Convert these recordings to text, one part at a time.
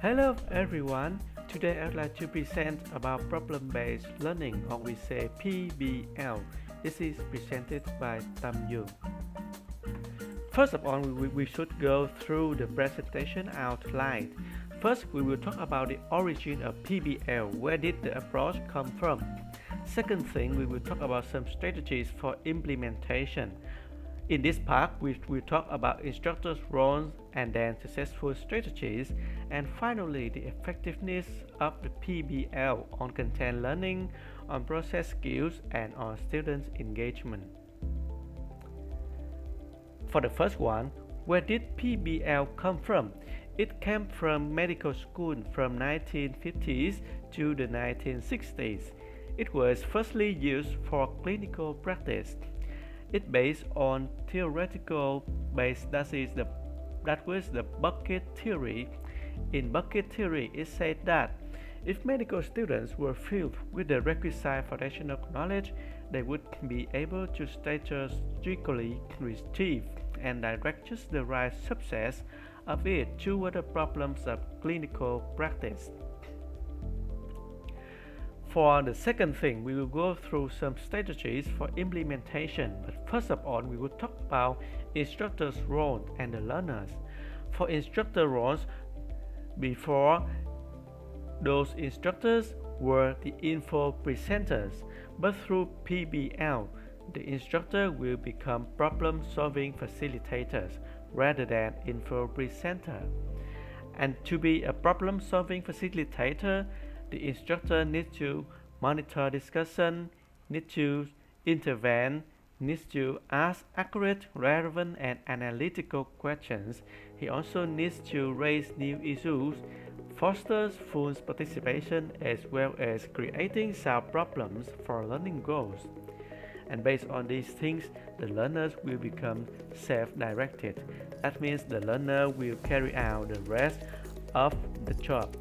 Hello everyone. Today I'd like to present about problem-based learning, or we say PBL. This is presented by Tam Yu. First of all, we should go through the presentation outline. First, we will talk about the origin of PBL. Where did the approach come from? Second thing, we will talk about some strategies for implementation. In this part, we will talk about instructors' roles and then successful strategies, and finally the effectiveness of the PBL on content learning, on process skills, and on students' engagement. For the first one, where did PBL come from? It came from medical school from 1950s to the 1960s. It was firstly used for clinical practice. It based on theoretical base, that was the bucket theory. In bucket theory, it said that if medical students were filled with the requisite foundational knowledge, they would be able to strategically retrieve and direct just the right subset of it toward the problems of clinical practice. For the second thing, we will go through some strategies for implementation, but first of all, we will talk about instructors' role and the learners. For instructor roles, before, those instructors were the info presenters, but through PBL, the instructor will become problem-solving facilitators rather than info presenter. And to be a problem-solving facilitator, the instructor needs to monitor discussion, needs to intervene, needs to ask accurate, relevant, and analytical questions. He also needs to raise new issues, fosters full participation, as well as creating solve problems for learning goals. And based on these things, the learners will become self-directed. That means the learner will carry out the rest of the job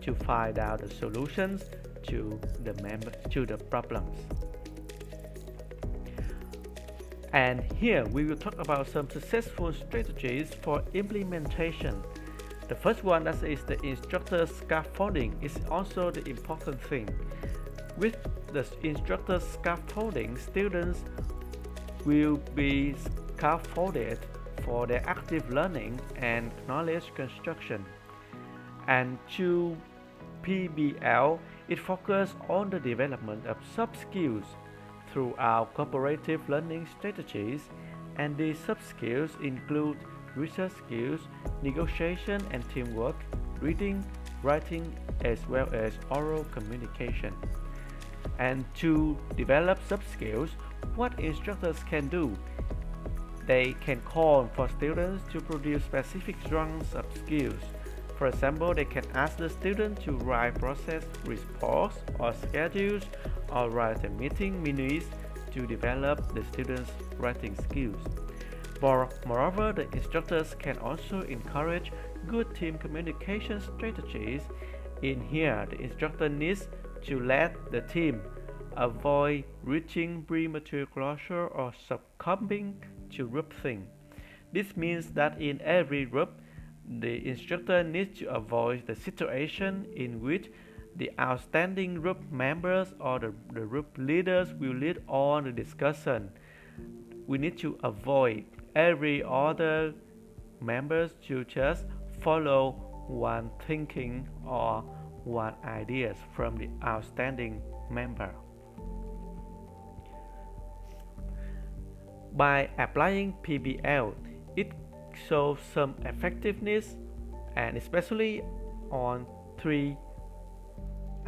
to find out the solutions to the problems. And here we will talk about some successful strategies for implementation. The first one, that is the instructor scaffolding, is also the important thing. With the instructor scaffolding, students will be scaffolded for their active learning and knowledge construction. And to PBL, it focuses on the development of soft skills through our cooperative learning strategies, and these soft skills include research skills, negotiation and teamwork, reading, writing, as well as oral communication. And to develop soft skills, what instructors can do? They can call for students to produce specific strands of skills. For example, they can ask the student to write process reports or schedules, or write a meeting minutes to develop the students' writing skills. Moreover, the instructors can also encourage good team communication strategies. In here, the instructor needs to let the team avoid reaching premature closure or succumbing to groupthink. This means that in every group, the instructor needs to avoid the situation in which the outstanding group members or the group leaders will lead on the discussion. We need to avoid every other members to just follow one thinking or one ideas from the outstanding member. By applying PBL, it shows some effectiveness, and especially on three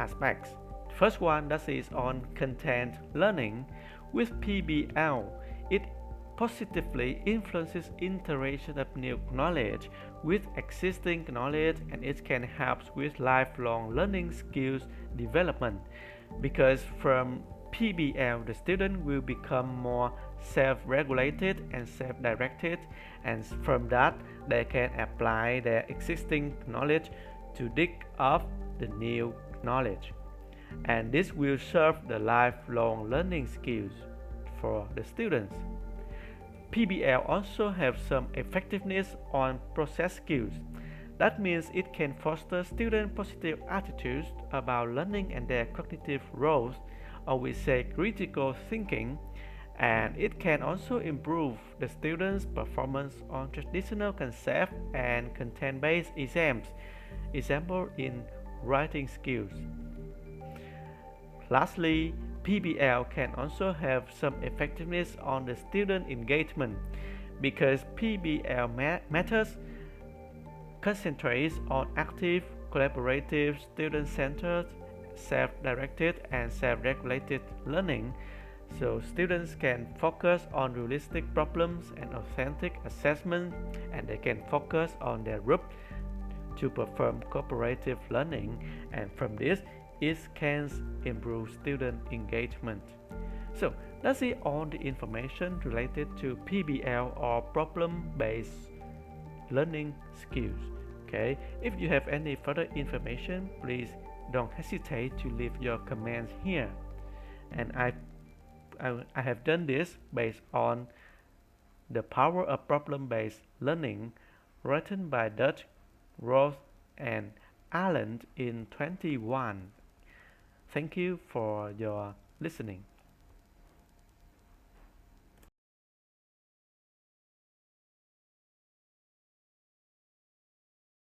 aspects. First one, that is on content learning. With PBL, it positively influences integration of new knowledge with existing knowledge, and it can help with lifelong learning skills development, because from PBL, the student will become more self-regulated and self-directed, and from that they can apply their existing knowledge to dig up the new knowledge, and this will serve the lifelong learning skills for the students. PBL also have some effectiveness on process skills. That means it can foster student positive attitudes about learning and their cognitive roles, or we say critical thinking, and it can also improve the students' performance on traditional concept and content-based exams, example in writing skills. Lastly, PBL can also have some effectiveness on the student engagement because PBL methods concentrates on active, collaborative, student-centered, self-directed, and self-regulated learning, so students can focus on realistic problems and authentic assessment, and they can focus on their group to perform cooperative learning, and from this it can improve student engagement. So that's it, all the information related to PBL or problem-based learning skills. Okay, if you have any further information, please don't hesitate to leave your comments here. And I have done this based on The Power of Problem-Based Learning, written by Dutch, Roth, and Allen in 21. Thank you for your listening.